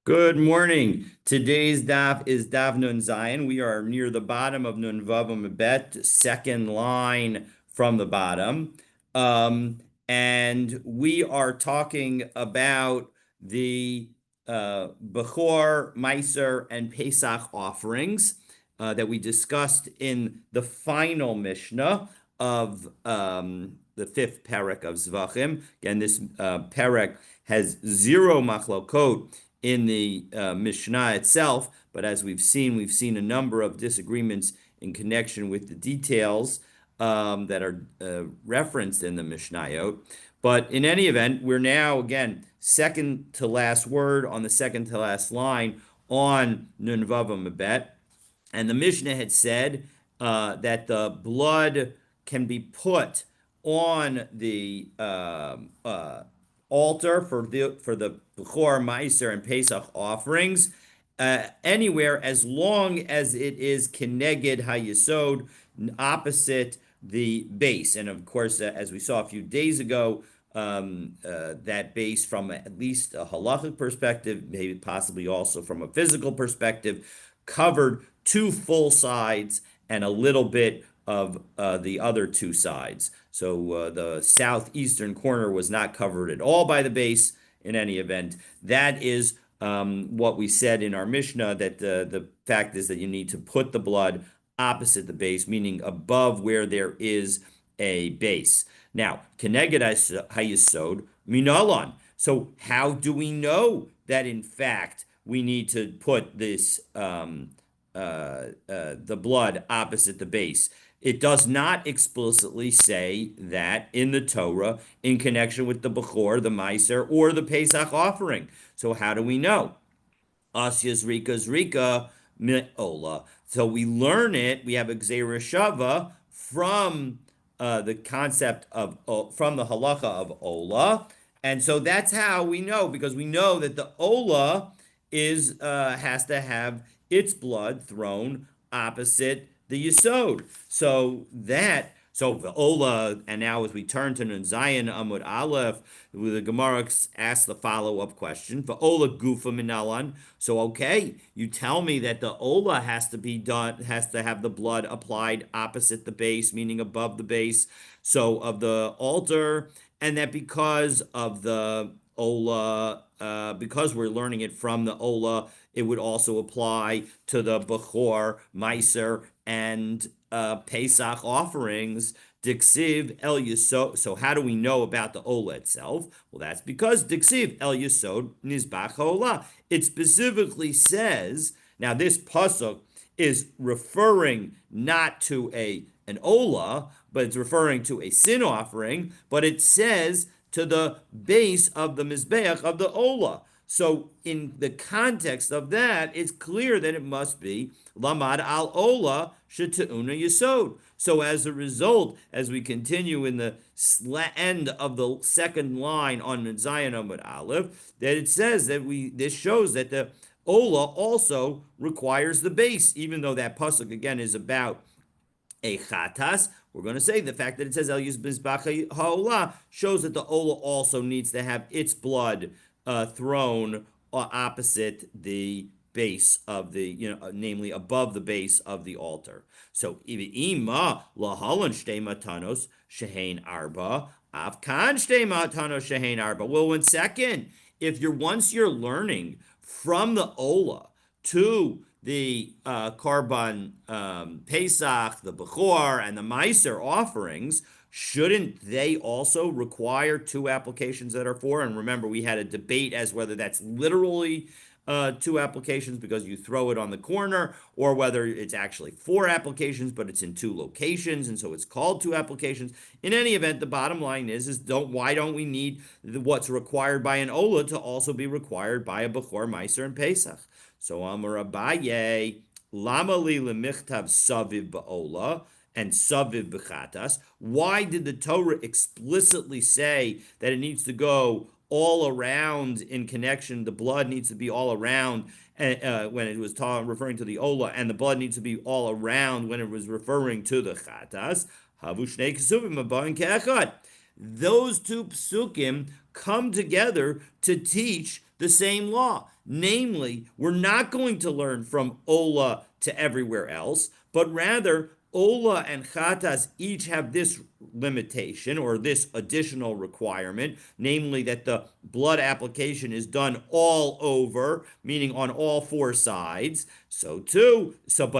Good morning. Today's daf is daf Nun Zayin. We are near the bottom of Nun Vavam Bet, second line from the bottom. And we are talking about the Bechor, Meiser, and Pesach offerings that we discussed in the final Mishnah of the fifth parak of Zevachim. Again, this parak has zero machlokot in the Mishnah itself, but as we've seen a number of disagreements in connection with the details that are referenced in the Mishnayot. But in any event, we're now, again, second to last word on the second to last line on Nun Vavam Mebet. And the Mishnah had said that the blood can be put on the altar for the Bechor, Meiser, and Pesach offerings anywhere as long as it is Keneged HaYesod, opposite the base. And of course, as we saw a few days ago, that base from at least a halachic perspective, maybe possibly also from a physical perspective, covered two full sides and a little bit of the other two sides. So the southeastern corner was not covered at all by the base in any event. That is what we said in our Mishnah, that the fact is that you need to put the blood opposite the base, meaning above where there is a base. Now, Keneged HaYesod Minalon. So how do we know that in fact we need to put this the blood opposite the base? It does not explicitly say that in the Torah in connection with the Bechor, the Meiser, or the Pesach offering. So how do we know? Asyas Rika Ola. So we learn it. We have a Gzeira Shava from the concept of from the halacha of Ola, and so that's how we know, because we know that the Ola is has to have its blood thrown opposite the Yesod. So the Ola, and now as we turn to Nun Zayin Amud Aleph, the Gemara asks the follow-up question: for Ola Gufa Minalan. So okay, you tell me that the Ola has to be done, has to have the blood applied opposite the base, meaning above the base, so of the altar, and that because of the Ola, because we're learning it from the Ola, it would also apply to the Bechor, Meiser, and Pesach offerings. Diksiv El Yesod. So how do we know about the Ola itself? Well, that's because Diksiv El Yesod Nizbach Ola. It specifically says, now this pasuk is referring not to an Ola, but it's referring to a sin offering, but it says to the base of the Mizbeach of the Ola. So in the context of that, it's clear that it must be Lamad al Ola Sheta'una Yesod. So as a result, as we continue in the end of the second line on Zayin Amud Aleph, that it says that this shows that the Ola also requires the base, even though that pasuk again is about a chatas. We're going to say the fact that it says El Yus Mizbach HaOla shows that the Ola also needs to have its blood thrown opposite the base of the, namely above the base of the altar. So ima lahalan shtei matanos shehein arba afkan shtei matanos shehein arba. Well, 1 second, if once you're learning from the Ola to the Karban Pesach, the Bechor, and the Meiser offerings, shouldn't they also require two applications that are four? And remember, we had a debate as whether that's literally two applications because you throw it on the corner, or whether it's actually four applications, but it's in two locations, and so it's called two applications. In any event, the bottom line is why don't we need what's required by an Ola to also be required by a Bechor, Meiser, and Pesach? So Amar Abaye, Lama li lemichtav saviv ba'ola and saviv b'chatas. Why did the Torah explicitly say that it needs to go all around in connection? The blood needs to be all around when it was referring to the Ola, and the blood needs to be all around when it was referring to the chatas. Havu shnei kesuvim abayin ke'echad. Those two psukim come together to teach the same law. Namely, we're not going to learn from Ola to everywhere else, but rather Ola and Chatas each have this limitation or this additional requirement, namely that the blood application is done all over, meaning on all four sides. So too, so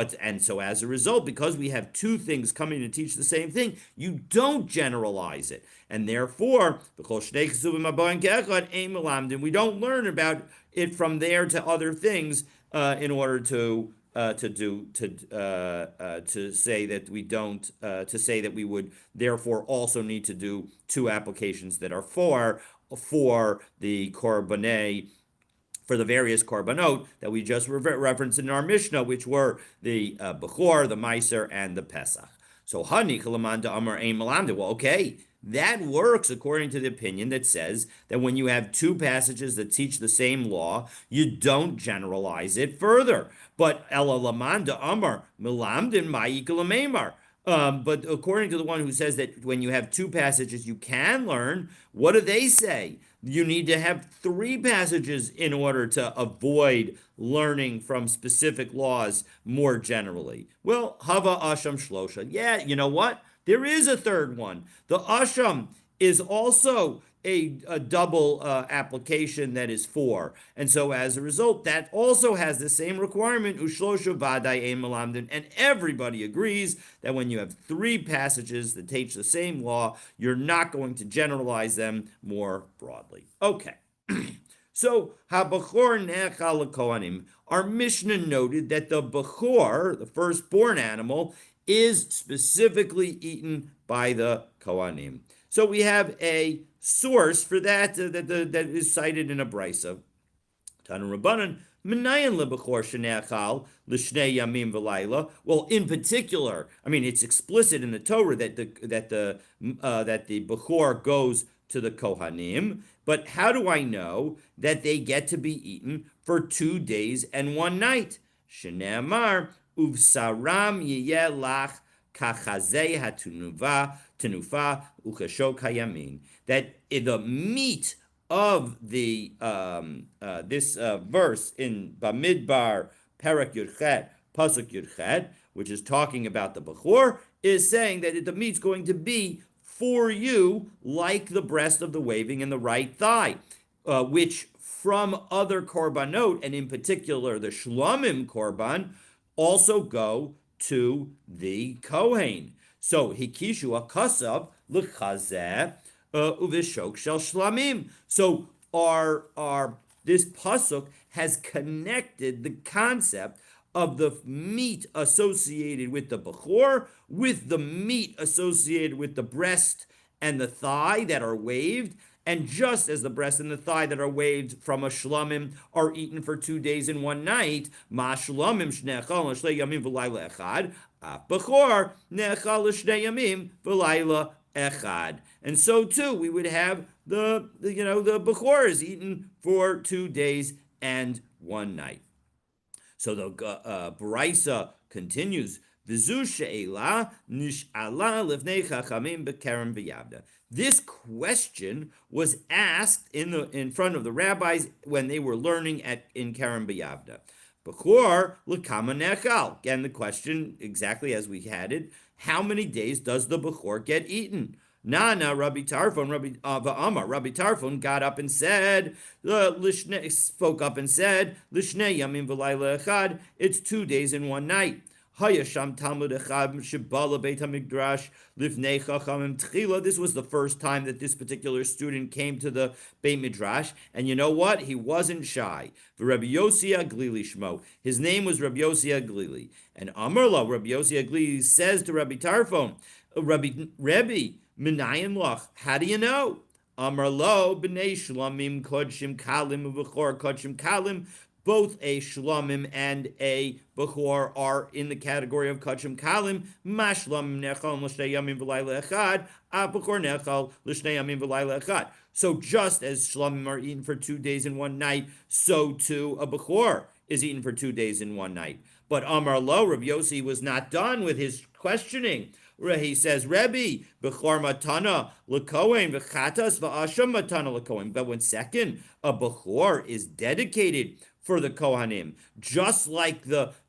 as a result, because we have two things coming to teach the same thing, you don't generalize it. And therefore, we don't learn about it from there to other things in order to say that we don't to say that we would therefore also need to do two applications that are for the korbaneh, for the various korbanot that we just referenced in our Mishnah, which were the Bechor, the Meiser, and the Pesach. So Hani Kalamanda Amar Ein Malamda. Well, okay, that works according to the opinion that says that when you have two passages that teach the same law, you don't generalize it further. But Ela Lamanda Amar Milamdin Ma'ikalamemar. But according to the one who says that when you have two passages you can learn, what do they say? You need to have three passages in order to avoid learning from specific laws more generally. Well, Hava Asham Shlosha. Yeah, you know what? There is a third one. The Asham is also a double application that is four. And so as a result, that also has the same requirement, Ushlosha Vadai Ein Malamdin. And everybody agrees that when you have three passages that teach the same law, you're not going to generalize them more broadly. Okay. So, HaBachor Ne'echal LeKohanim. Our Mishnah noted that the Bachor, the firstborn animal, is specifically eaten by the Kohanim. So we have a source for that that is cited in a brisa. Tanu Rabbanan, Menayan lebechor sheneachal l'shnei yamim v'layla. Well, in particular, I mean, it's explicit in the Torah that the bechor goes to the Kohanim. But how do I know that they get to be eaten for 2 days and 1 night? Shene'amar uvsaram yiyeh lach kachazei tenufa ukashok hayamin. That the meat of the this verse in Bamidbar Perek Yudchet Pasuk Yudchet, which is talking about the Bechor, is saying that the meat's going to be for you like the breast of the waving and the right thigh, which from other korbanot, and in particular the Shlomim korban, also go to the Kohen. So hikishu akasav l'chazeh uvishok shel shlamim. So our this pasuk has connected the concept of the meat associated with the bechor with the meat associated with the breast and the thigh that are waved. And just as the breast and the thigh that are waved from a shlamim are eaten for 2 days and 1 night, ma shlamim shnechal l'shnei yamim v'layla echad, bechor nechal l'shnei yamim v'layla echad. And so too, we would have the bechor is eaten for 2 days and 1 night. So the Brisa continues. This question was asked in front of the rabbis when they were learning in Kerem B'Yavda. Bechor l'kama nechal. Again, the question exactly as we had it: how many days does the bechor get eaten? Nana, Rabbi Tarfon, Rabbi Tarfon got up and said, spoke up and said, Lishnei Yamim v'layla echad. It's 2 days and 1 night. Hayasham Talmud echad shebala Beit Hamikdash lifnei chachamim tchila. This was the first time that this particular student came to the Beit Midrash, and you know what? He wasn't shy. Rabbi Yossi Aglili shmo. His name was Rabbi Yossi Aglili, and Amarla, Rabbi Yossi Aglili says to Rabbi Tarfon, Rabbi. Minayin loch. How do you know? Amar lo b'nei shlamim kodshim kalim u'bechor kodshim kalim. Both a shlamim and a bechor are in the category of kodshim kalim. Ma shlamim nechal l'shnei yamim v'layla echad. A bechor nechal l'shnei yamim v'layla echad. So just as shlamim are eaten for 2 days and 1 night, so too a bechor is eaten for 2 days and 1 night. But Amar lo, Rabbi Yossi was not done with his questioning. He says, Rebbe, Bechor Matana Lakohen, V'chatas V'asham Matana Lakohen. But when second, a Bechor is dedicated for the Kohanim, just like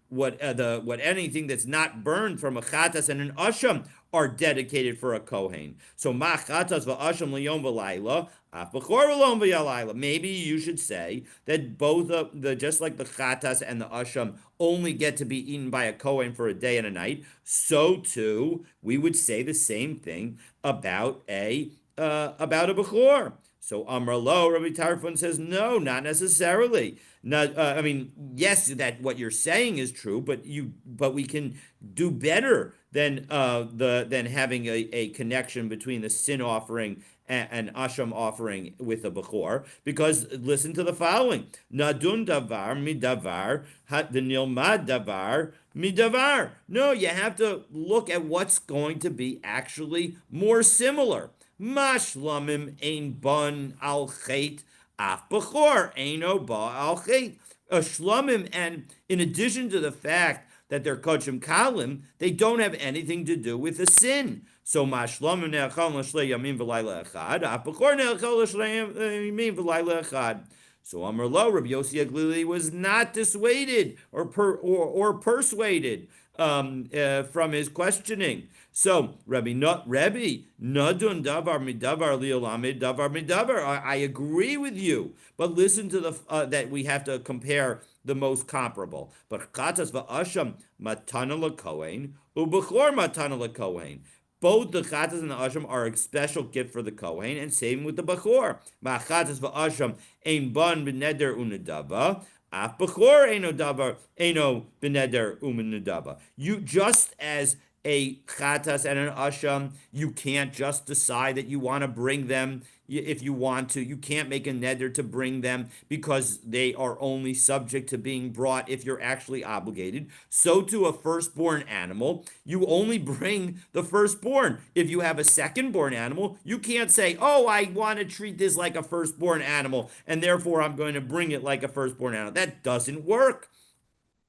what anything that's not burned from a chatas and an asham are dedicated for a kohen. So ma chatas va'asham liyom v'layla, af b'chor v'lom v'yalayla. Maybe you should say that both of the just like the chatas and the asham only get to be eaten by a kohen for a day and a night. So too, we would say the same thing about a bechor. So Amar Lo, Rabbi Tarfon says, no, not necessarily. Not, I mean, yes, that what you're saying is true, but we can do better than having a connection between the sin offering and asham offering with a bechor, because listen to the following: Nadun davar midavar, the nilmad davar midavar. No, you have to look at what's going to be actually more similar. Mashlamim ein ban al chet, af bechor eino ba al chet. A shlamim, and in addition to the fact that they're kodshim kalim, they don't have anything to do with the sin. So mashlamim ne'achal l'shlei yamin v'layla echad, af bechor ne'achal l'shlei yamin v'layla echad. So Amar Lo, Rabbi Yossi Aglili was not dissuaded or persuaded from his questioning. So Rabbi Nadun davar midavar li'olamid davar midavar. I agree with you, but listen to the that we have to compare the most comparable. But chatas va'asham matana l'kohen ubechor matana l'kohen. Both the chatas and the asham are a special gift for the kohen, and same with the bechor. Ma'chatas va'asham ein ban b'neder unedava. Af bechor eino davar eino b'neder u'nedava. You just as a chatas and an asham, you can't just decide that you want to bring them if you want to. You can't make a neder to bring them because they are only subject to being brought if you're actually obligated. So to a firstborn animal, you only bring the firstborn. If you have a secondborn animal, you can't say, oh, I want to treat this like a firstborn animal, and therefore I'm going to bring it like a firstborn animal. That doesn't work.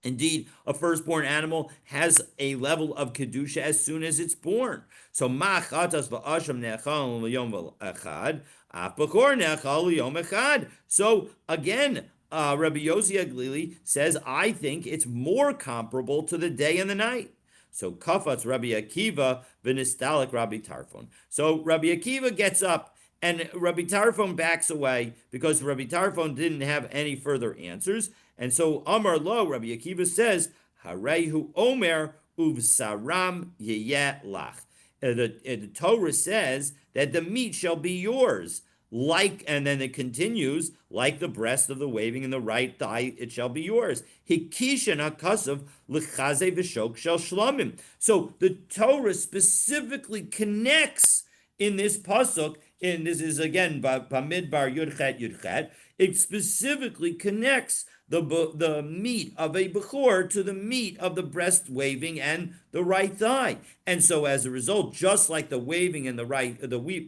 Indeed, a firstborn animal has a level of kedusha as soon as it's born. So ma chatas va'asham ne'achal l'yom echad, af bechor ne'achal l'yom echad. So again, Rabbi Yossi Aglili says, I think it's more comparable to the day and the night. So kafatz Rabbi Akiva v'nistalik Rabbi Tarfon. So Rabbi Akiva gets up, and Rabbi Tarfon backs away because Rabbi Tarfon didn't have any further answers. And so Amar Lo, Rabbi Akiva says, Harehu Omer uvsaram yeyeh lach. The Torah says that the meat shall be yours, and then it continues, like the breast of the waving and the right thigh, it shall be yours. Hikishan hakasav l'chaze v'shok shel shlamim. So the Torah specifically connects in this pasuk, and this is again Bamidbar Yudchet Yudchet, it specifically connects the meat of a bechor to the meat of the breast waving and the right thigh. And so as a result, just like the waving and the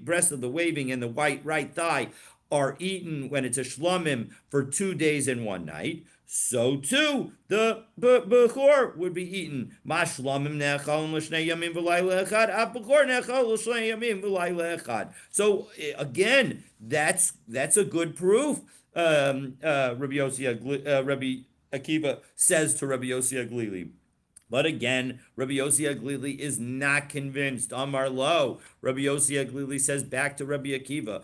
breast of the waving and the right thigh are eaten when it's a shlamim for 2 days and 1 night, so too the bechor would be eaten. Mashlamim ne'achal l'shnei yamin v'layla echad, af bechor ne'achal l'shnei yamin v'layla echad. So again, that's a good proof. Rabbi Akiva says to Rabbi Yossi Aglili. But again, Rabbi Yossi Aglili is not convinced. Amar Lo, Rabbi Yossi Aglili says back to Rabbi Akiva,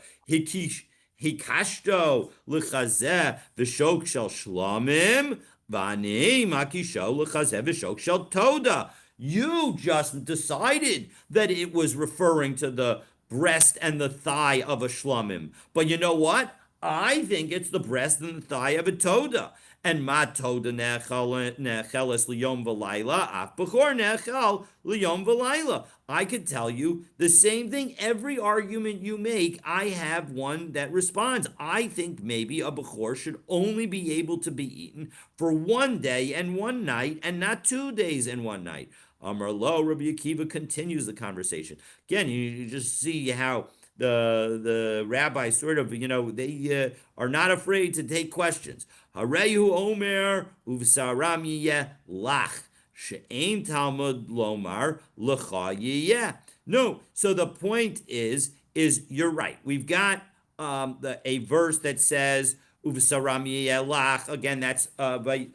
Hikashto l'chazeh v'shok shel shlamim, v'ani makisho l'chazeh v'shok shel toda. You just decided that it was referring to the breast and the thigh of a shlamim. But you know what? I think it's the breast and the thigh of a toda. And ma toda necheles liyom v'layla, af bechor nechel liyom v'layla. I could tell you the same thing. Every argument you make, I have one that responds. I think maybe a bechor should only be able to be eaten for 1 day and 1 night, and not 2 days and 1 night. Amar Lo, Rabbi Akiva continues the conversation. Again, you just see how the rabbis sort of, they are not afraid to take questions. Harehu Omer uvsaram yeyeh lach. she'ein Talmud lomar lecha yiyeh. No, so the point is you're right. We've got a verse that says uv'saram yiyeh lach. Again, that's by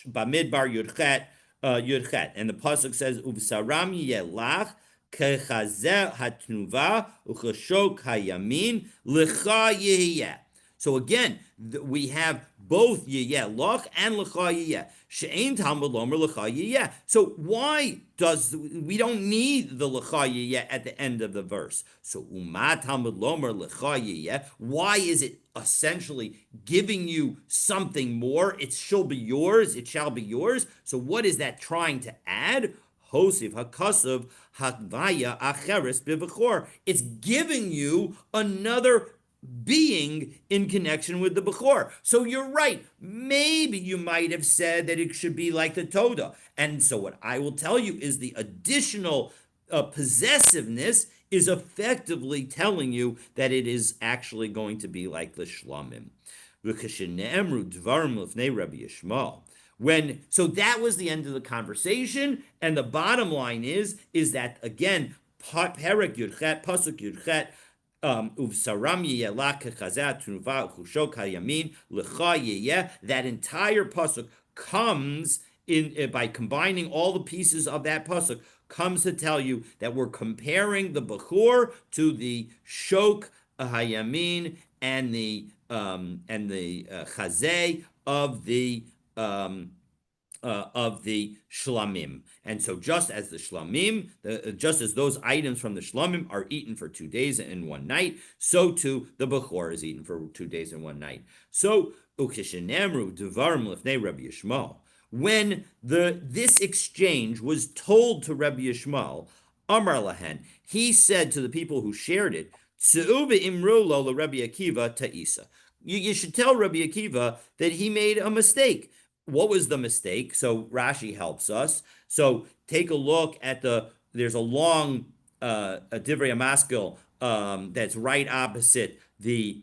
Bamidbar Yudchet, and the pasuk says uv'saram yelach kechazeh hatnuva uchashok hayamin lecha yehiyeh. So again, we have both yiyeh loch and lecha yiyeh. She'ein Talmud lomer lecha yiyeh. So why does we don't need the lecha yiyeh at the end of the verse? So uma Talmud lomer lecha yiyeh. Why is it essentially giving you something more? It shall be yours. It shall be yours. So what is that trying to add? Hosiv hakasav hakvaya acheres bivachor. It's giving you another being in connection with the Bechor. So you're right. Maybe you might have said that it should be like the Toda. And so what I will tell you is the additional possessiveness is effectively telling you that it is actually going to be like the Shlamim. So that was the end of the conversation, and the bottom line is that again, Perek Yudchet, Pasuk Yudchet, Uvsaram yiyeh kechazeh truva uchushok hayamin lecha yiyeh. That entire pasuk comes in by combining all the pieces of that pasuk comes to tell you that we're comparing the Bechor to the Shok Hayamin and the Chazeh of the Shlamim. And so just as the Shlamim, just as those items from the Shlamim are eaten for 2 days and 1 night, so too the Bechor is eaten for 2 days and 1 night. So Ukishenemru Devarim Lifnei Rabbi Yishmael. When this exchange was told to Rabbi Yishmael, Amar Lahen, he said to the people who shared it, Imru lo Rabbi Akiva ta'isa. You should tell Rabbi Akiva that he made a mistake. What was the mistake? So Rashi helps us. So take a look at there's a long Divrei Amaskil that's right opposite the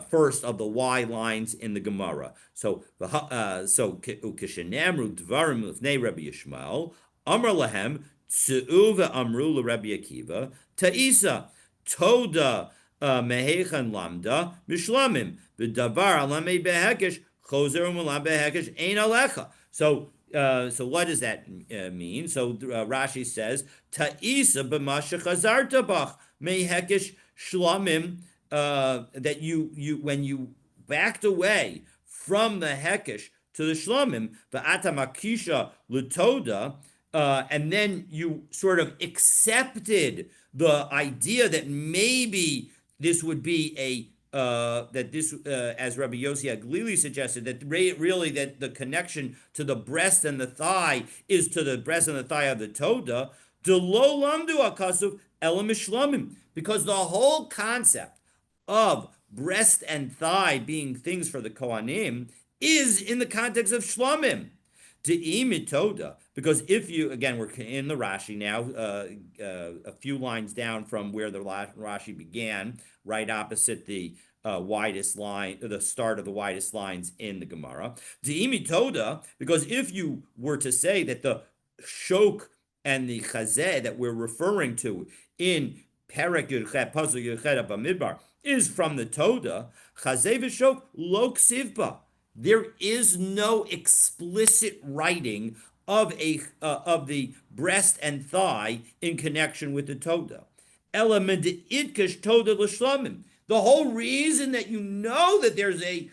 first of the Y lines in the Gemara. So Ukishenamru Dvarim Lifnei Rabbi Yishmael, Amar Lahem, Tzu'uva Amru Rabbi Akiva, Ta'isa, Toda Mehechan Lamda, Mishlamim, V'davar Alamei Behekesh, so what does that mean? So Rashi says, Ta'isa b'masha chazarta bach mehekesh shlamim, that you when you backed away from the hekesh to the shlamim, v'ata makisha lutoda, and then you sort of accepted the idea that maybe this would be as Rabbi Yossi Aglili suggested, that really that the connection to the breast and the thigh is to the breast and the thigh of the Toda, Delo lamdu akasuv elam shlamim, because the whole concept of breast and thigh being things for the Kohanim is in the context of shlamim. Toda, because if you, again, we're in the Rashi now, a few lines down from where the Rashi began, right opposite the widest line, the start of the widest lines in the Gemara. Toda, because if you were to say that the Shok and the Chazeh that we're referring to in Perek Yudchet, Pasuk Yudchet Bamidbar, is from the Toda, Chazeh v'Shok lo ksivba. There is no explicit writing of the breast and thigh in connection with the Toda. The whole reason that you know that there's a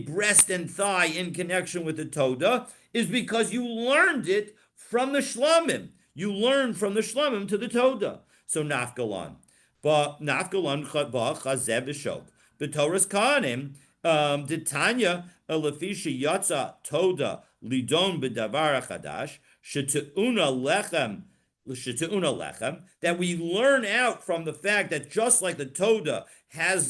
breast and thigh in connection with the Toda is because you learned it from the Shlamim. You learned from the Shlamim to the Toda. So Nafgalan. But Nafgalan Chazev V'Shok. The Torah's Kohanim, Titanya Lefisha Yatza Toda Lidon B'Davar Chadash Sheteuna Lechem, that we learn out from the fact that just like the Toda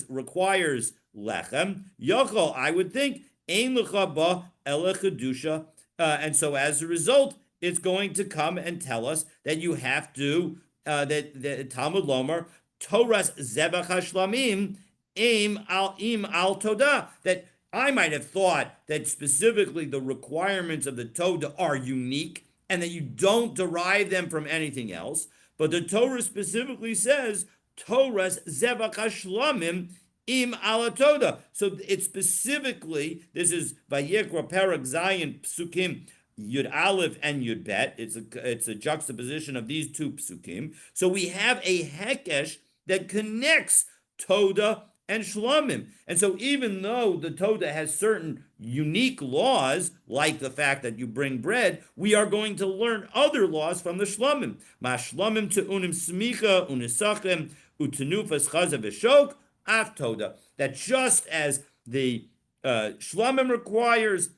requires Lechem, Yochel, I would think, Ein Lecha Ba Ele Chedusha, and so as a result, it's going to come and tell us that you have to, that Talmud Lomar, Torah's Zevach HaShlamim, im al Toda, that I might have thought that specifically the requirements of the Torah are unique and that you don't derive them from anything else. But the Torah specifically says, Torah's Zevach HaShlamim im ala Toda. So it specifically, this is Vayikra Perek Zayin Psukim Yud Aleph and Yud Bet. It's a juxtaposition of these two psukim. So we have a hekesh that connects Toda and Shlamim. And so even though the Toda has certain unique laws, like the fact that you bring bread, we are going to learn other laws from the Shlamim. Ma Shlamim to unim smicha unisachem utenufas chaza v'shok af Toda. That just as the Shlamim requires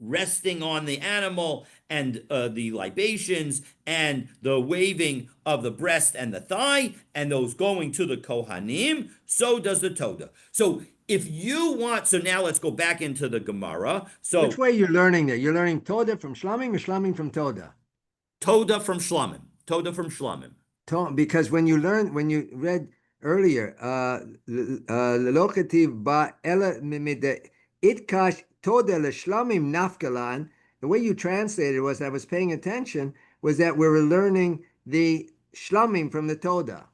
resting on the animal and the libations and the waving of the breast and the thigh and those going to the Kohanim, so does the Toda. So if you want, so now let's go back into the Gemara. So which way you're learning that? You're learning Toda from Shlamim or Shlamim from Toda? Toda from Shlamim. Toda from Shlamim. Because when you read earlier, Lelochativ ba ela mimide itkash Toda l'shlamim nafkalan, the way you translated was, I was paying attention, was that we were learning the shlamim from the Toda.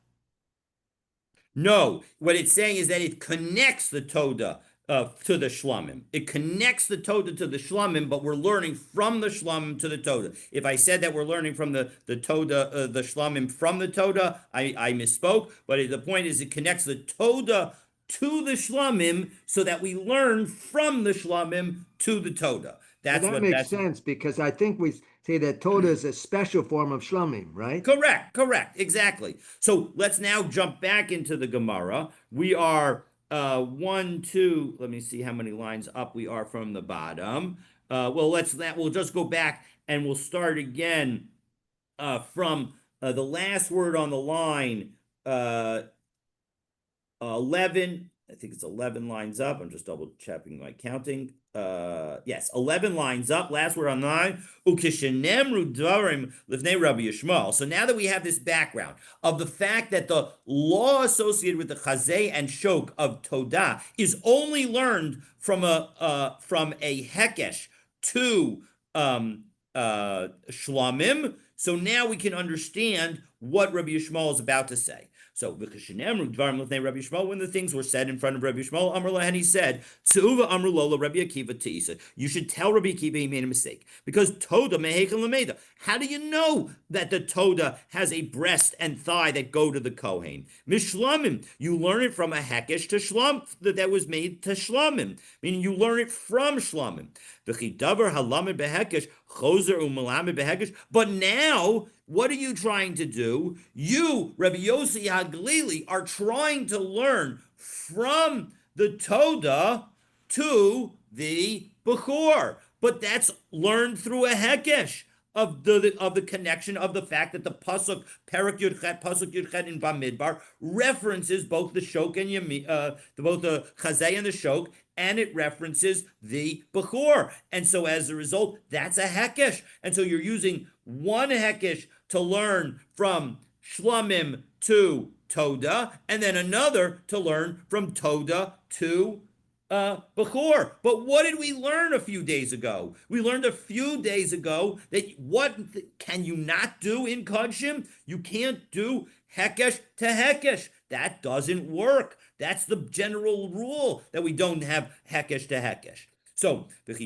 No, what it's saying is that it connects the Toda to the Shlamim. It connects the Toda to the Shlamim, but we're learning from the Shlamim to the Toda. If I said that we're learning from the Toda, the Shlamim from the Toda, I misspoke. But the point is, it connects the Toda to the Shlamim so that we learn from the Shlamim to the Toda. That makes sense, because I think we say that Toda is a special form of Shlamim, right? Correct, exactly. So let's now jump back into the Gemara. We are 1, 2, let me see how many lines up we are from the bottom. We'll just go back and we'll start again from the last word on the line, 11, I think it's 11 lines up. I'm just double checking my counting. Yes, 11 lines up. Last word on 9. Ukishenemru dvarim lifnei Rabbi Yishmael. So now that we have this background of the fact that the law associated with the chazeh and shok of Todah is only learned from a hekesh to shlamim, so now we can understand what Rabbi Yishmael is about to say. So, when the things were said in front of Rabbi Yishmael, Amr and he said, Amru Lola Rabbi Akiva Teisa. You should tell Rabbi Akiva he made a mistake. Because Toda Mehechem Lameda. How do you know that the Toda has a breast and thigh that go to the Kohen? Mishlamim. You learn it from a Hekesh to Shlam, that was made to Shlamim. Meaning you learn it from Shlamim. But now, what are you trying to do? You, Rabbi Yossi HaGlili, are trying to learn from the Toda to the Bechor. But that's learned through a Hekesh of the connection of the fact that the pasuk Perek Yudchet in Bamidbar references both the Shok and both the Chazay and the Shok, and it references the Bechor. And so as a result, that's a Hekesh. And so you're using one Hekesh to learn from Shlamim to Toda, and then another to learn from Toda to Bechor. But what did we learn a few days ago? We learned a few days ago that what can you not do in Kodshim? You can't do Hekesh to Hekesh. That doesn't work. That's the general rule, that we don't have Hekesh to Hekesh. So, the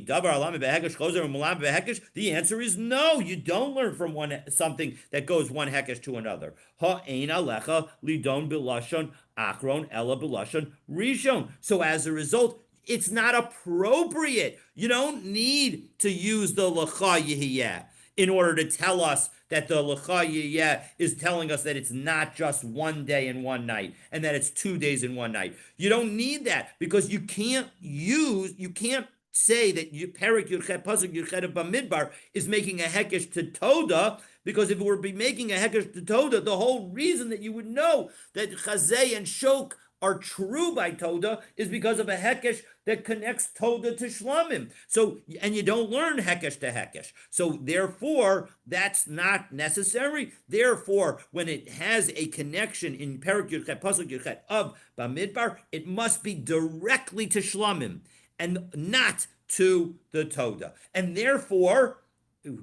answer is no. You don't learn from something that goes one hekesh to another. Ha'ein alecha lidon bilashon akron ela bilashon rishon. So as a result, it's not appropriate. You don't need to use the lecha yehiyeh in order to tell us that the lecha yehiyeh is telling us that it's not just one day and one night, and that it's 2 days and one night. You don't need that, because you can't say that Perek Yudchet Pasuk Yudchet of Bamidbar is making a hekesh to Toda, because if it were be making a hekesh to Toda, the whole reason that you would know that Chazay and Shok are true by Toda is because of a hekesh that connects Toda to Shlamim. So, and you don't learn hekesh to hekesh. So therefore, that's not necessary. Therefore, when it has a connection in Perek Yudchet Pasuk Yudchet of Bamidbar, it must be directly to Shlamim. and not to the Toda. And therefore,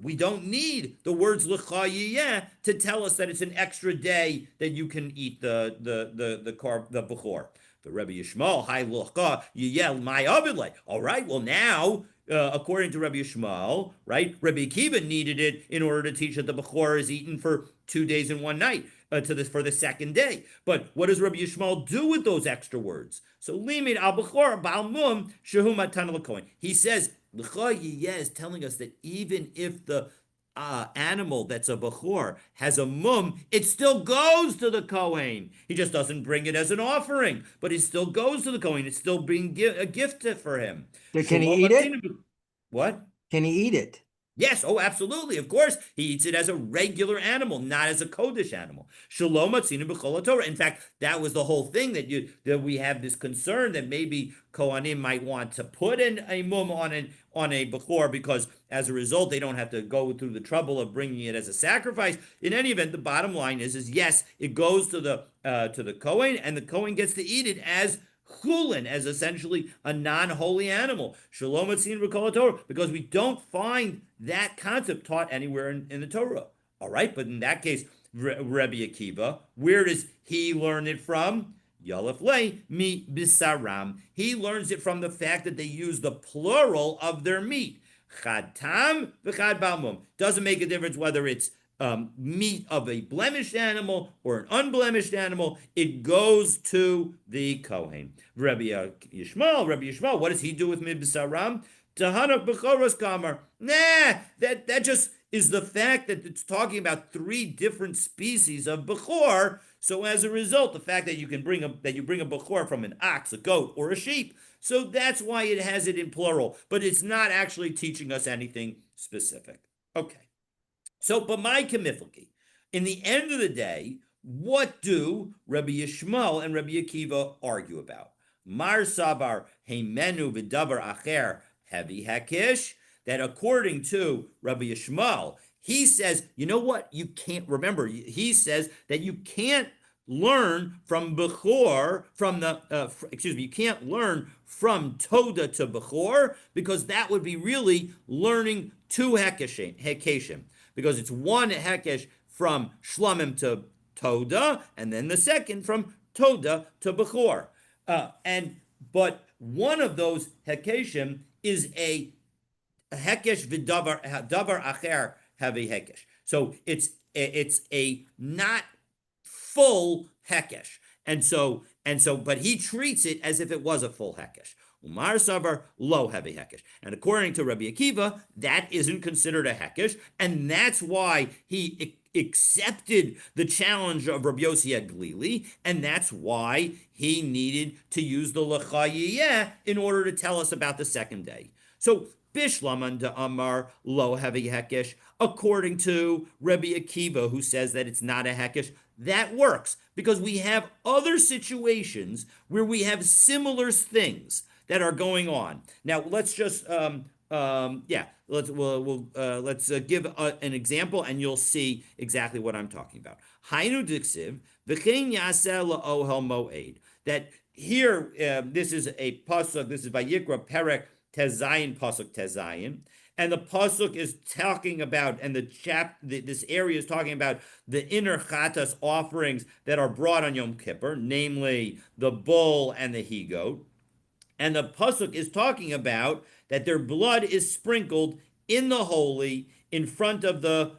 we don't need the words l'cha yiyeh to tell us that it's an extra day that you can eat the bechor. The Rebbe Yishmael, hi l'cha yiyeh my avidle. All right, well now, according to Rebbe Yishmael, right, Rebbe Akiva needed it in order to teach that the bechor is eaten for 2 days and one night. For the second day. But what does Rabbi Yishmael do with those extra words? So limit al bechor bal mum shehu matan l'kohen. He says l'cha yiyeh is telling us that even if the animal that's a bechor has a mum, it still goes to the Kohen. He just doesn't bring it as an offering, but it still goes to the Kohen. It's still being a gift for him. So can he eat it? What? Can he eat it? Yes, oh, absolutely. Of course, he eats it as a regular animal, not as a kodesh animal. Shalom atzinu b'chol Torah. In fact, that was the whole thing that we have this concern that maybe Kohanim might want to put in a mum on a bechor because as a result they don't have to go through the trouble of bringing it as a sacrifice. In any event, the bottom line is yes, it goes to the Kohen, and the Kohen gets to eat it as chulin, as essentially a non-holy animal. Shalom atzin v'kol Torah, because we don't find that concept taught anywhere in the Torah. All right, but in that case, Rebbe Akiva, where does he learn it from? Yalef le mi bisaram. He learns it from the fact that they use the plural of their meat. Chad tam v'chad balmum. Doesn't make a difference whether it's meat of a blemished animal or an unblemished animal. It goes to the Kohen. Rabbi Yishmael, what does he do with mibsaram? Tahanok b'choros kamar. Nah, that just is the fact that it's talking about 3 different species of bechor. So as a result, the fact that you bring a bechor from an ox, a goat, or a sheep, so that's why it has it in plural. But it's not actually teaching us anything specific. Okay. So, but my kamiflki, in the end of the day, what do Rabbi Yishmael and Rabbi Akiva argue about? Mar sabar heimenu v'davar acher heavy hakish. That according to Rabbi Yishmael, he says, you know what? You can't remember. He says that you can't learn from Bechor, you can't learn from Toda to Bechor, because that would be really learning 2 Hekeshim, because it's 1 Hekesh from Shlamim to Toda, and then the second from Toda to Bechor. But one of those Hekeshim is a Hekesh v'davar acher have a Hekesh. So it's a not full Hekesh. But he treats it as if it was a full Hekesh. Umar Savar lo heavy Hekesh. And according to Rabbi Akiva, that isn't considered a Hekesh, and that's why he accepted the challenge of Rabbi Yossi Glili, and that's why he needed to use the L'cha Yiyeh in order to tell us about the second day. So Bishlaman de Amar lo heavy Hekesh, according to Rabbi Akiva, who says that it's not a Hekesh, that works because we have other situations where we have similar things that are going on. Now let's just let's give an example, and you'll see exactly what I'm talking about. Hainu diksiv v'chein yaseh la'ohel moed. That here, this is a pasuk. This is Vayikra Perek Tezayin pasuk Tezayin, and the pasuk is talking about, and this area is talking about the inner chatas offerings that are brought on Yom Kippur, namely the bull and the he-goat. And the pasuk is talking about that their blood is sprinkled in the holy in front of the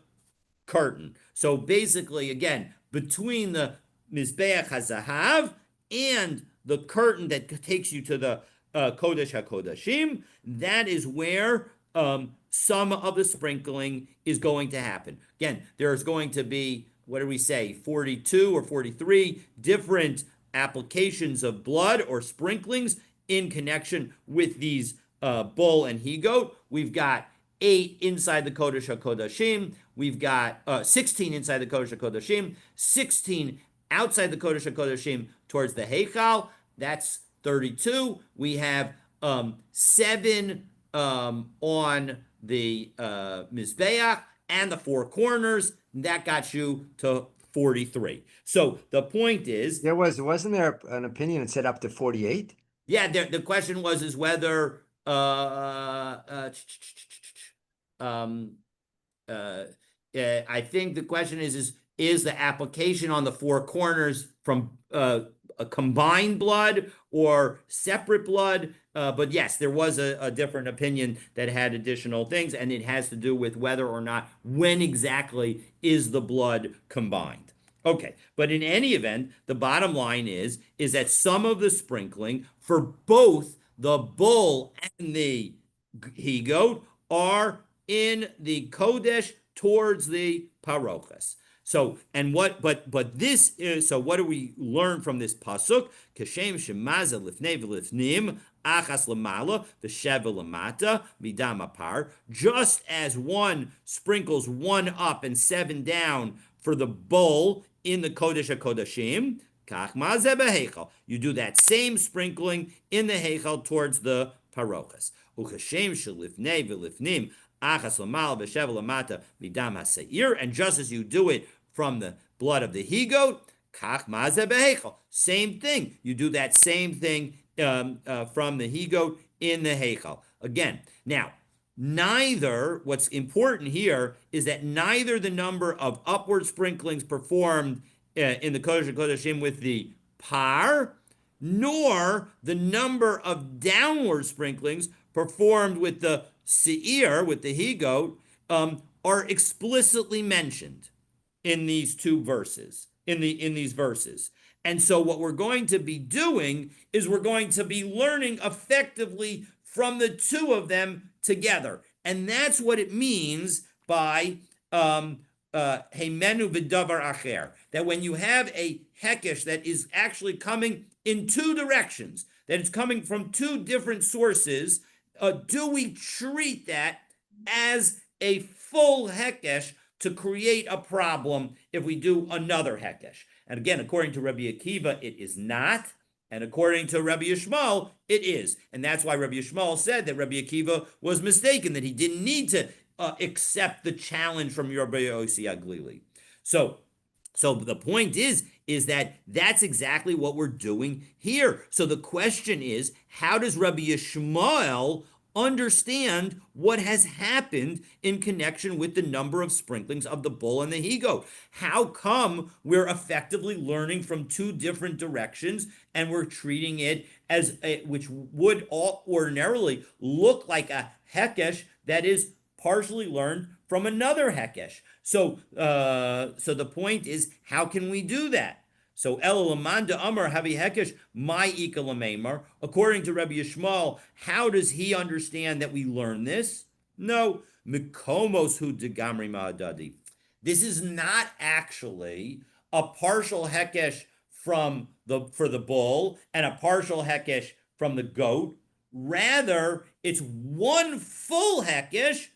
curtain. So basically, again, between the Mizbeach HaZahav and the curtain that takes you to the Kodesh HaKodashim, that is where some of the sprinkling is going to happen. Again, there's going to be, what do we say, 42 or 43 different applications of blood or sprinklings in connection with these bull and he-goat. We've got 8 inside the Kodesh HaKodashim. We've got 16 inside the Kodesh HaKodashim, 16 outside the Kodesh HaKodashim towards the Heichal. That's 32. We have 7 on the Mizbeach and the 4 corners. That got you to 43. So the point is, wasn't there an opinion that said up to 48? Yeah, the question was whether um, uh, I think the question is the application on the four corners from a combined blood or separate blood? But yes, there was a different opinion that had additional things, and it has to do with whether or not when exactly is the blood combined. Okay, but in any event, the bottom line is that some of the sprinkling for both the bull and the he goat are in the Kodesh towards the Parochas. So, and what, but this is, so what do we learn from this pasuk? Kashem shemaza lifnei v'lifnim, achas lamala, v'sheva lamata, midam apar. Just as one sprinkles one up and seven down for the bull in the Kodesh HaKodashim, kach mazeh beheichal. You do that same sprinkling in the heichal towards the Parochas. Uchashem shelifnei v'lifnim, achas lamal v'sheva lamata midam haseir. And just as you do it from the blood of the he-goat, kach mazeh beheichal. Same thing. You do that same thing from the he-goat in the heichal. Again, now, what's important here is that neither the number of upward sprinklings performed in the Kodesh HaKodashim with the par, nor the number of downward sprinklings performed with the seir, with the he-goat, are explicitly mentioned in these two verses, in these verses. And so what we're going to be doing is we're going to be learning effectively from the two of them together. And that's what it means by Heimenu v'davar acher, that when you have a hekesh that is actually coming in two directions, that it's coming from two different sources, do we treat that as a full hekesh to create a problem if we do another hekesh? And again, according to Rabbi Akiva, it is not. And according to Rabbi Yishmael, it is. And that's why Rabbi Yishmael said that Rabbi Akiva was mistaken, that he didn't need to accept the challenge from Rabbi Yossi Aglili. So the point is that that's exactly what we're doing here. So the question is, how does Rabbi Yishmael understand what has happened in connection with the number of sprinklings of the bull and the he-goat? How come we're effectively learning from two different directions and we're treating it as which would all ordinarily look like a hekesh that is partially learned from another hekesh? So the point is, how can we do that? So Elalamanda Amar Havi Hekesh my Ika. According to Rabbi Yishmael, how does he understand that we learn this? No, Mikomos hu degamri ma'adadi. This is not actually a partial hekesh for the bull and a partial hekesh from the goat. Rather, it's one full hekesh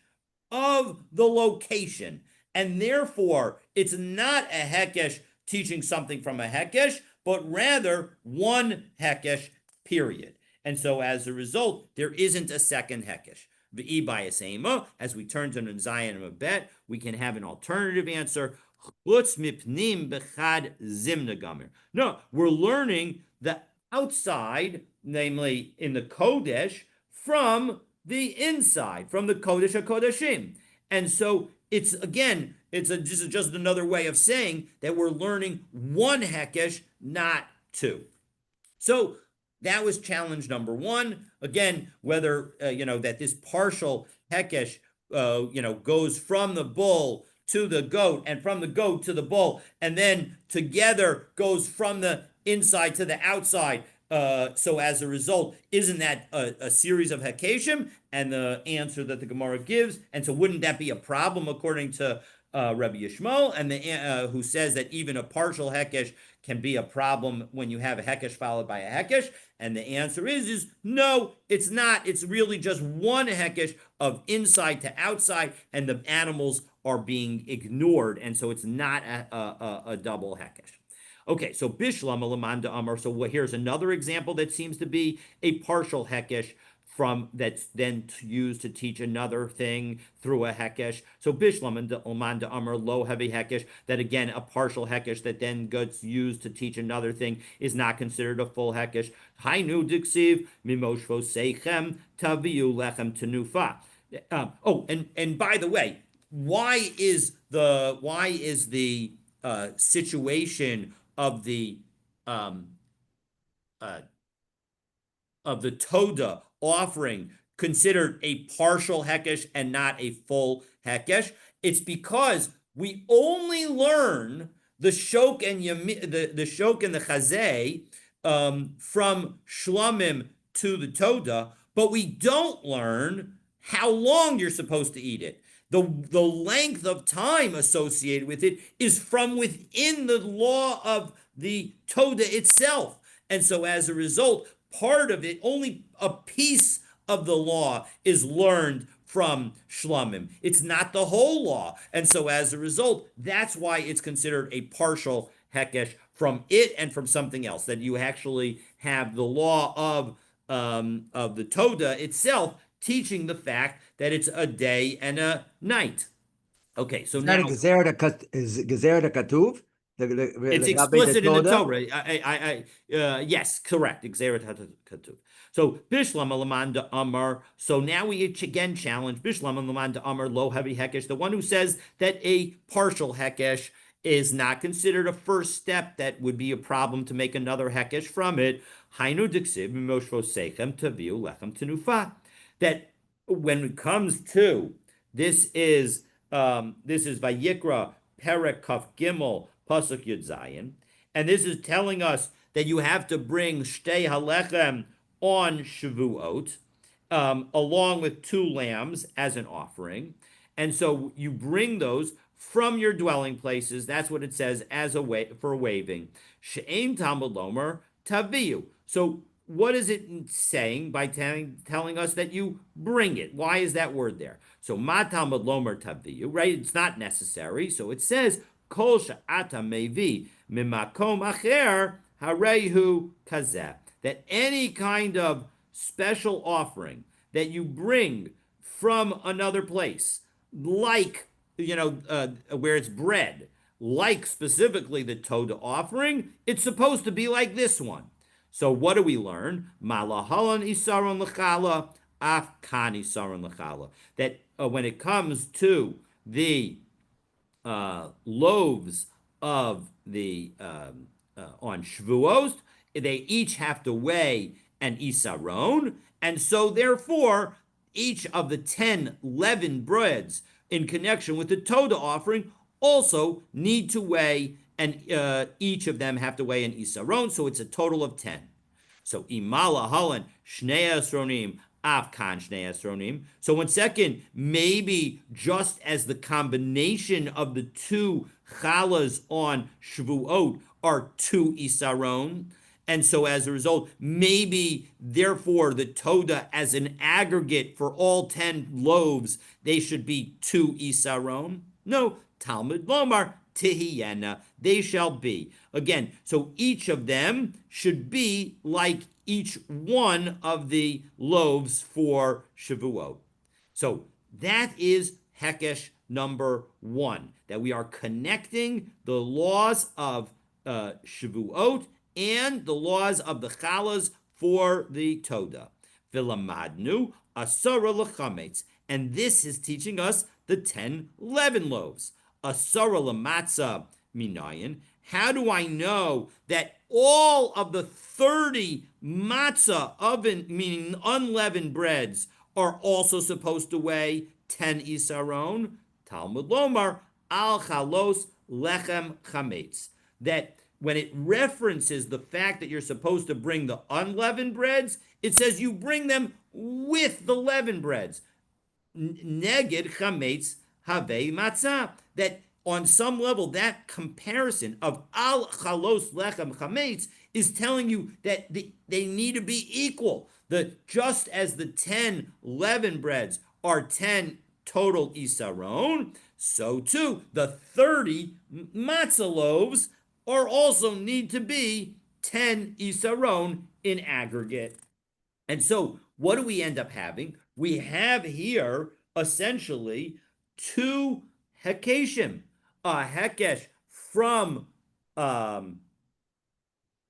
of the location. And therefore, it's not a hekesh teaching something from a hekesh, but rather one hekesh, period. And so as a result, there isn't a second hekesh. V'i bayasema, as we turn to Zion and Mabet, we can have an alternative answer. Chutz mipnim bechad zimna gamer. No, we're learning the outside, namely in the Kodesh, from the inside, from the Kodesh HaKodashim. And so it's just another way of saying that we're learning one hekesh, not two. So that was challenge number one. Again, whether that this partial hekesh goes from the bull to the goat and from the goat to the bull, and then together goes from the inside to the outside. So as a result, isn't that a series of hekeshim? And the answer that the Gemara gives, and so wouldn't that be a problem according to Rabbi Yishmael, and who says that even a partial hekesh can be a problem when you have a hekesh followed by a hekesh? And the answer is no, it's not. It's really just one hekesh of inside to outside, and the animals are being ignored, and so it's not a double hekesh. Okay, so Bishlam Alamanda Amar. So here's another example that seems to be a partial hekesh that's then used to teach another thing through a hekesh. So bishlam and oman de amar lo heavy hekesh, that again a partial hekesh that then gets used to teach another thing is not considered a full hekesh. Hainu diksiv mimoshvo seichem taviu lechem tenufa. And by the way, why is the situation um, uh, of the Toda offering considered a partial hekesh and not a full hekesh? It's because we only learn the shok and the shok and the chazeh from shlamim to the Toda, but we don't learn how long you're supposed to eat it. The length of time associated with it is from within the law of the Toda itself. And so as a result, part of it, only a piece of the law is learned from shlamim. It's not the whole law. And so as a result, that's why it's considered a partial hekesh from it and from something else, that you actually have the law of the Toda itself teaching the fact that it's a day and a night. Okay, so Is that now a Gezerah Katuv? it's explicit in the Torah. Yes, correct. So Bishlam Alamanda Amar. So now we again challenge Bishlam Alamanda Amar Lo Heavy Hekesh, the one who says that a partial Hekesh is not considered a first step that would be a problem to make another Hekesh from it. Hainu Diksiv Mimoshvo Sechem Taviu Lechem Tenufa. That when it comes to this is Vayikra Perek Kaf Gimel Pasuk Yud Zayin, and this is telling us that you have to bring Shtei Halechem on Shavuot, along with 2 lambs as an offering, and so you bring those from your dwelling places. That's what it says as a way for waving. She'ein Talmud Lomer Taviu. So what is it saying by telling us that you bring it? Why is that word there? So ma Talmud Lomer Taviu, right? It's not necessary. So it says Kol she'ata mevi mimakom acher harehu kazeh. That any kind of special offering that you bring from another place, like where it's bread, like specifically the Toda offering, it's supposed to be like this one. So what do we learn? Malahalan isaron lechala, afkan isaron lechala. That when it comes to the loaves of the on Shavuos, they each have to weigh an isaron, and so therefore each of the 10 leavened breads in connection with the Toda offering also need to weigh, and each of them have to weigh an isaron, so it's a total of 10. So imala halan shnei esronim afkan shnei esronim. So one second, maybe just as the combination of the 2 chalas on Shavuot are 2 isaron, and so as a result, maybe therefore the Toda as an aggregate for all 10 loaves, they should be 2 isaron. No, Talmud Lomar Tihiyena, they shall be. Again, so each of them should be like each one of the loaves for Shavuot. So that is Hekesh number 1, that we are connecting the laws of Shavuot and the laws of the Chalas for the Toda. Vilamadnu Asara Lachametz. And this is teaching us the 10 leaven loaves. Asara Lamatzah Minayin. How do I know that all of the 30 matzah oven, meaning unleavened breads, are also supposed to weigh 10 isaron? Talmud Lomar Al Chalos Lechem Chametz. That when it references the fact that you're supposed to bring the unleavened breads, it says you bring them with the leavened breads. Neged chametz have matzah. That on some level, that comparison of al chalos lechem chametz is telling you that they need to be equal. Just as the 10 leavened breads are 10 total isaron, so too the 30 matzah loaves are also need to be 10 isaron in aggregate. And so, what do we end up having? We have here essentially two hekeshim, a hekesh um,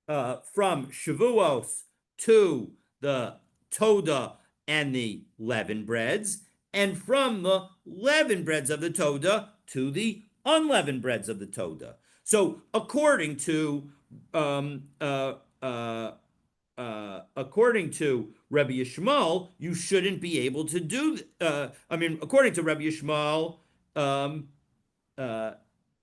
from Shavuos to the Toda and the leavened breads, and from the leavened breads of the Toda to the unleavened breads of the Toda. So, um, uh, uh, according to Rabbi Yishmael, you shouldn't be able to do. According to Rabbi Yishmael, um, uh,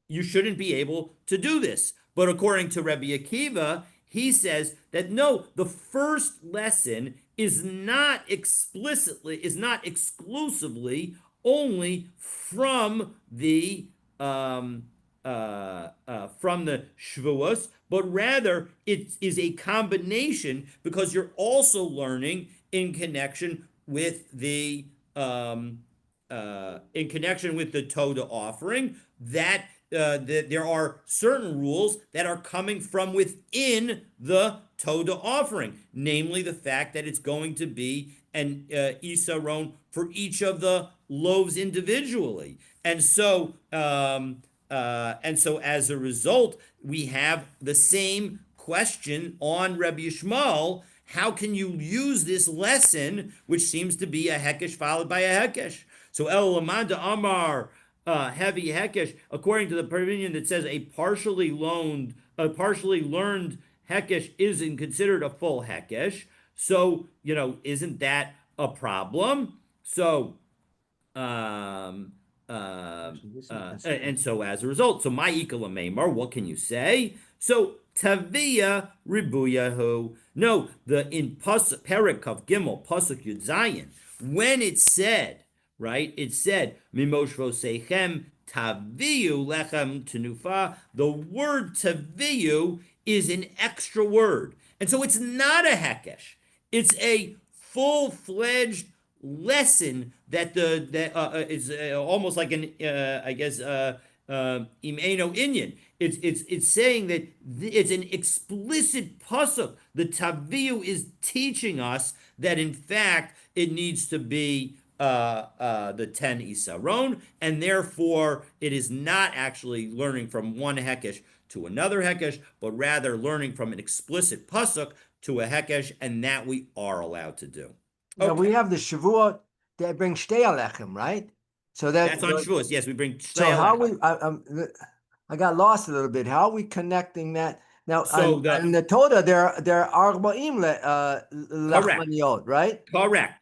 you shouldn't be able to do this. But according to Rabbi Akiva, he says that no, the first lesson is not exclusively only um, from the Shavuos, but rather it is a combination because you're also learning in connection with the Toda offering that there are certain rules that are coming from within the Toda offering, namely the fact that it's going to be an isaron for each of the loaves individually, and so as a result, we have the same question on Rabbi Yishmael. How can you use this lesson, which seems to be a hekesh followed by a hekesh? So El Lamanda Amar heavy hekesh, according to the opinion that says a partially learned hekesh isn't considered a full hekesh. So isn't that a problem? So um, and so as a result, so my ikala memar, what can you say? So tavia ribuyahu. No, the in Perek of Gimel pasuk Yud Zayin, when it said, right, it said mimosh vosechem taviu lechem tenufa. The word taviu is an extra word, and so it's not a hekesh. It's a full-fledged lesson that is almost like an I guess imeno inyan. It's saying that it's an explicit pasuk. The taviu is teaching us that in fact it needs to be the 10 isaron, and therefore it is not actually learning from one hekesh to another hekesh, but rather learning from an explicit pasuk to a hekesh, and that we are allowed to do. Now we Okay. have the Shavuot that bring shtei alechem, right? So That's on Shavuos. Yes, we bring so Shtei how Alechem. I got lost a little bit. How are we connecting that now? So On the Toda, there are arba'im correct, lechmaniot, right?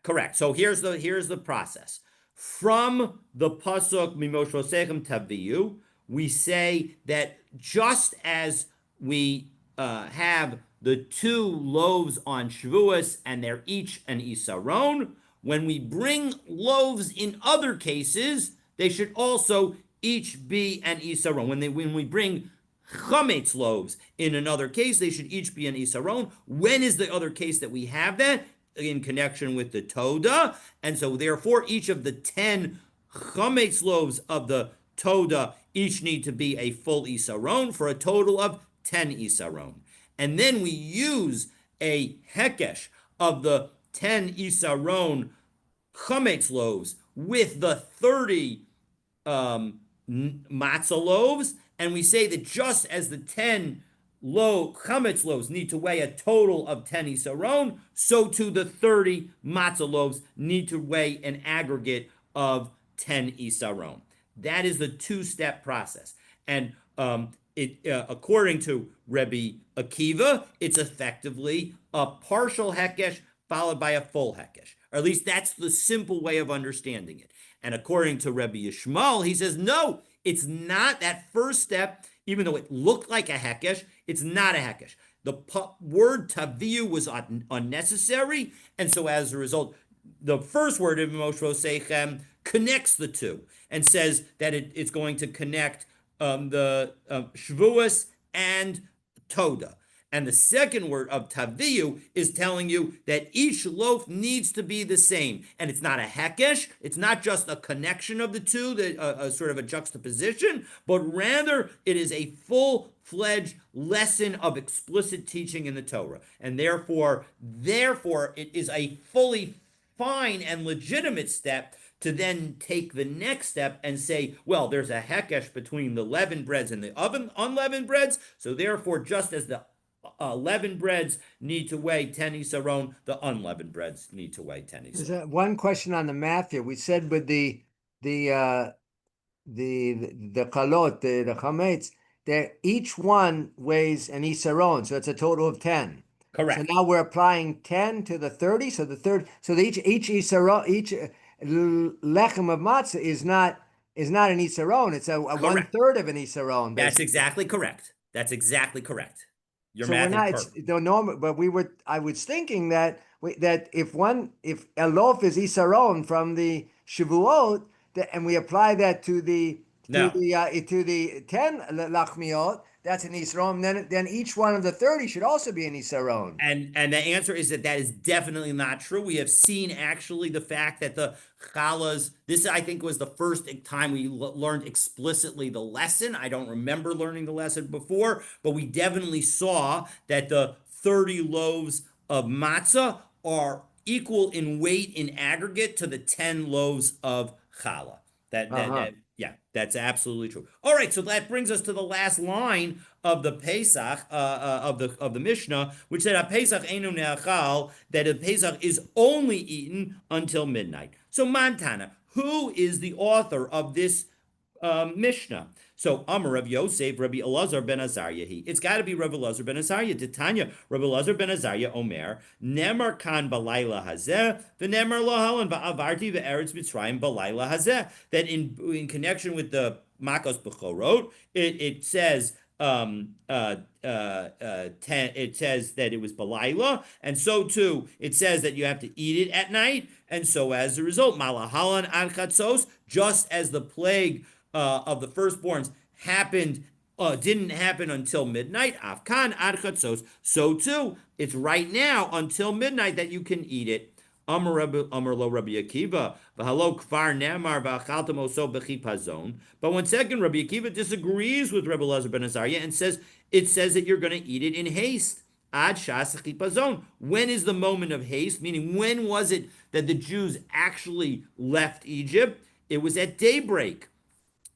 correct. So here's the process. From the pasuk Mimosh Vosechem Taviyu, we say that just as we have the two loaves on Shavuos and they're each an isaron, when we bring loaves in other cases, they should also each be an isaron. When we bring chametz loaves in another case, they should each be an isaron. When is the other case that we have that? In connection with the Toda. And so therefore each of the 10 chametz loaves of the Toda each need to be a full isaron for a total of 10 isaron. And then we use a hekesh of the 10 isaron chametz loaves with the 30 matzah loaves, and we say that just as the 10 chametz loaves need to weigh a total of 10 isaron, so too the 30 matzah loaves need to weigh an aggregate of 10 isaron. That is the two-step process. And according to Rebbe Akiva, it's effectively a partial hekesh followed by a full hekesh. Or at least that's the simple way of understanding it. And according to Rebbe Yishmael, he says, no, it's not that first step, even though it looked like a hekesh, it's not a hekesh. The word taviu was unnecessary, and so as a result, the first word of Moshe Seichem connects the two and says that it's going to connect the Shavuos and Toda. And the second word of taviu is telling you that each loaf needs to be the same. And it's not a hekesh. It's not just a connection of the two, a sort of a juxtaposition, but rather it is a full-fledged lesson of explicit teaching in the Torah. And therefore, it is a fully fine and legitimate step to then take the next step and say, well, there's a hekesh between the leavened breads and the unleavened breads. So therefore, just as the leavened breads need to weigh 10 isaron, the unleavened breads need to weigh 10 isaron. One question on the math here. We said with the uh the kalot, the chametz, that each one weighs an isaron, so it's a total of 10. So Correct. now we're applying 10 to the 30. So the third, so each isaron, each lechem of matzah is not an isaron. It's a one Correct. third of an isaron, That's basically. exactly correct. That's exactly correct. Your So we're math is not. It's perfect. the normal, but I was thinking that that if a loaf is isaron from the shavuot, and we apply that to the No. to the 10 lachmiot, that's an isaron. Then each one of the 30 should also be an isaron. And the answer is that that is definitely not true. We have seen actually the fact that the challahs, this I think was the first time we learned explicitly the lesson. I don't remember learning the lesson before, but we definitely saw that the 30 loaves of matzah are equal in weight in aggregate to the 10 loaves of challah. Uh-huh. Yeah, that's absolutely true. All right, so that brings us to the last line of the Pesach of the Mishnah, which said a Pesach enu neachal, that a Pesach is only eaten until midnight. So Montana, who is the author of this Mishnah? So Amar Rabbi Yosef, Rabbi Elazar ben Azariah. It's got to be Rabbi Elazar ben Azariah. Titania, Rabbi Elazar ben Azariah Omer, Nemar kan balayla hazeh, v'nemar lahalan va'avarti ve'eretz Mitzrayim balayla hazeh. That in connection with the Makos Bechorot, it says it says that it was Balayla, and so too it says that you have to eat it at night, and so as a result, Malahalan an chatzos, just as the plague of the firstborns didn't happen until midnight. Afkan ad chatzos. So too, it's right now until midnight that you can eat it. Amar lo Rabbi Akiva, v'halo kfar nemar v'achaltam oso b'chipazon. But one second, Rabbi Akiva disagrees with Rabbi Elazar ben Azariah and says it says that you're going to eat it in haste. Ad shas chipazon. When is the moment of haste? Meaning, when was it that the Jews actually left Egypt? It was at daybreak.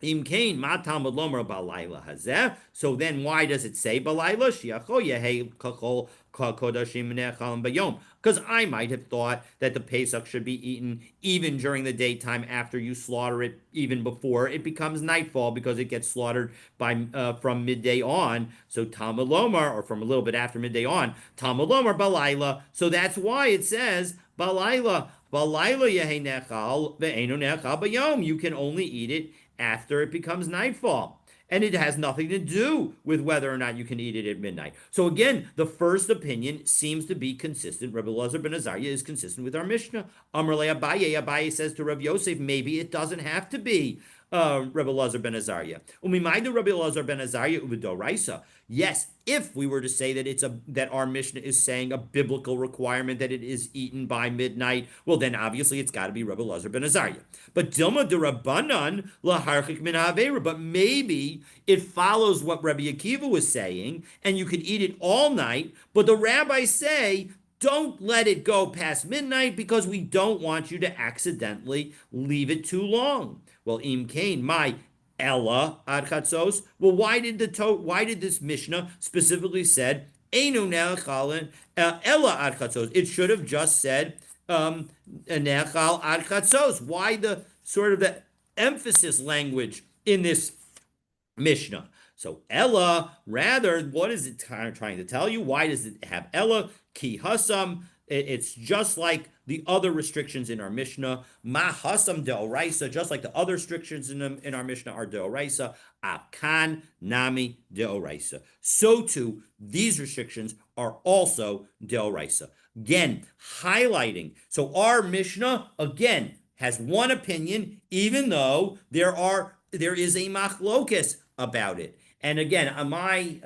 Im kain ma Talmud lomer balayla hazeh. So then why does it say balayla? Shiacho yehei kachol kodashim nechalim bayom. Because I might have thought that the Pesach should be eaten even during the daytime after you slaughter it, even before it becomes nightfall, because it gets slaughtered by from midday on. So Talmud lomer, or from a little bit after midday on, Talmud lomer balayla. So that's why it says balayla. Balayla yehei nechal ve'enu nechal bayom. You can only eat it after it becomes nightfall. And it has nothing to do with whether or not you can eat it at midnight. So again, the first opinion seems to be consistent. Rabbi Elazar ben Azariah is consistent with our Mishnah. Amar le Abaye, Abaye says to Rabbi Yosef, maybe it doesn't have to be Rabbi Elazar ben Azariah. Umimayda Rabbi Elazar ben Azariah uvidoraisa. Yes, if we were to say that our Mishnah is saying a biblical requirement that it is eaten by midnight, well then obviously it's got to be Rabbi Elazar ben Azariah. But Dilma de Rabbanan laharchik min ha'avera. But maybe it follows what Rabbi Akiva was saying, and you could eat it all night. But the rabbis say, don't let it go past midnight because we don't want you to accidentally leave it too long. Well, Im Kain, my Ella ad chatzos. Well, why did this Mishnah specifically said Einu ne'achalin Ella ad chatzos? It should have just said ne'achal ad chatzos. Why the sort of the emphasis language in this Mishnah? So Ella, rather, what is it trying to tell you? Why does it have Ella? Ki hasam. It's just like the other restrictions in our Mishnah. Ma hasam deoraisa, just like the other restrictions in our Mishnah are deoraisa. Akan nami deoraisa. So too, these restrictions are also deoraisa. Again, highlighting. So our Mishnah, again, has one opinion, even though there is a machlokas about it. And again, my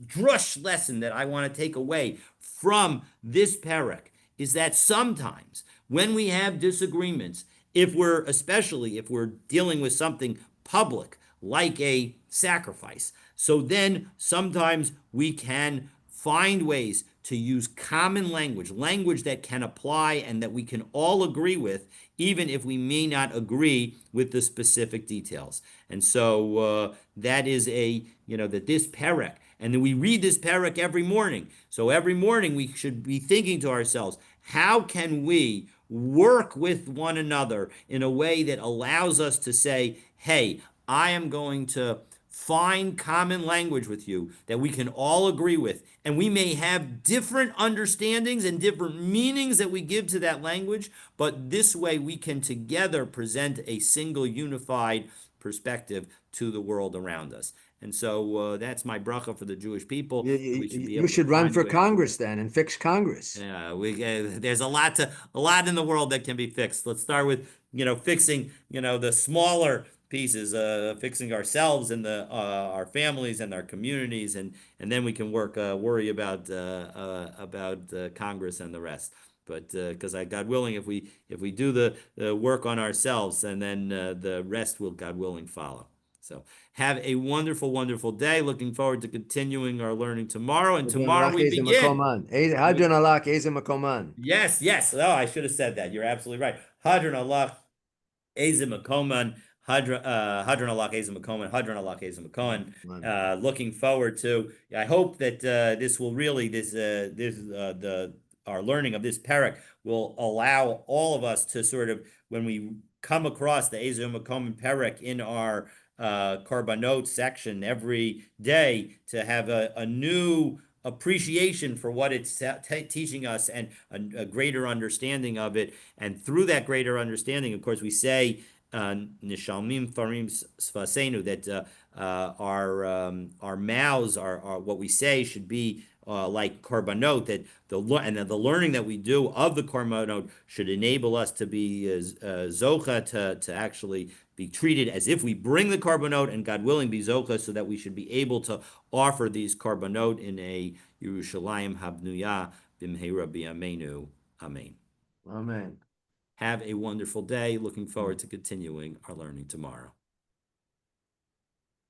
drush lesson that I want to take away from this parak is that sometimes when we have disagreements, especially if we're dealing with something public like a sacrifice, so then sometimes we can find ways to use common language, language that can apply and that we can all agree with, even if we may not agree with the specific details. And so that is that this parak, and then we read this parak every morning. So every morning we should be thinking to ourselves, how can we work with one another in a way that allows us to say, hey, I am going to find common language with you that we can all agree with. And we may have different understandings and different meanings that we give to that language, but this way we can together present a single unified perspective to the world around us. And so that's my bracha for the Jewish people, that we should be You able to should run find for ways to Congress then and fix Congress. yeah, there's a lot in the world that can be fixed. Let's start with, fixing, the smaller pieces, fixing ourselves and our families and our communities, and then we can worry about Congress and the rest. But because God willing, if we do the work on ourselves, and then the rest will, God willing, follow. So have a wonderful, wonderful day. Looking forward to continuing our learning tomorrow. And Hadron tomorrow alach we eze begin. makoman. Hadron alach eze makoman. Yes, yes. Oh, I should have said that. You're absolutely right. Hadron Allah, Eze McComan, Hadron Allah, Eze McComan, Hadron Allah, Eze McComan. Looking forward to. I hope that this will really the our learning of this parak will allow all of us to sort of, when we come across the Eze McComan parak in our Korbanot section every day, to have a new appreciation for what it's teaching us, and a greater understanding of it. And through that greater understanding, of course, we say nishalmim farim svasenu, that our mouths, are what we say should be like korbanot, that the learning that we do of the korbanot should enable us to be zocha, to actually be treated as if we bring the korbanot, and God willing be zocha, so that we should be able to offer these korbanot in a Yerushalayim habnuya b'mheira b'yameinu. Amen. Amen. Have a wonderful day. Looking forward to continuing our learning tomorrow.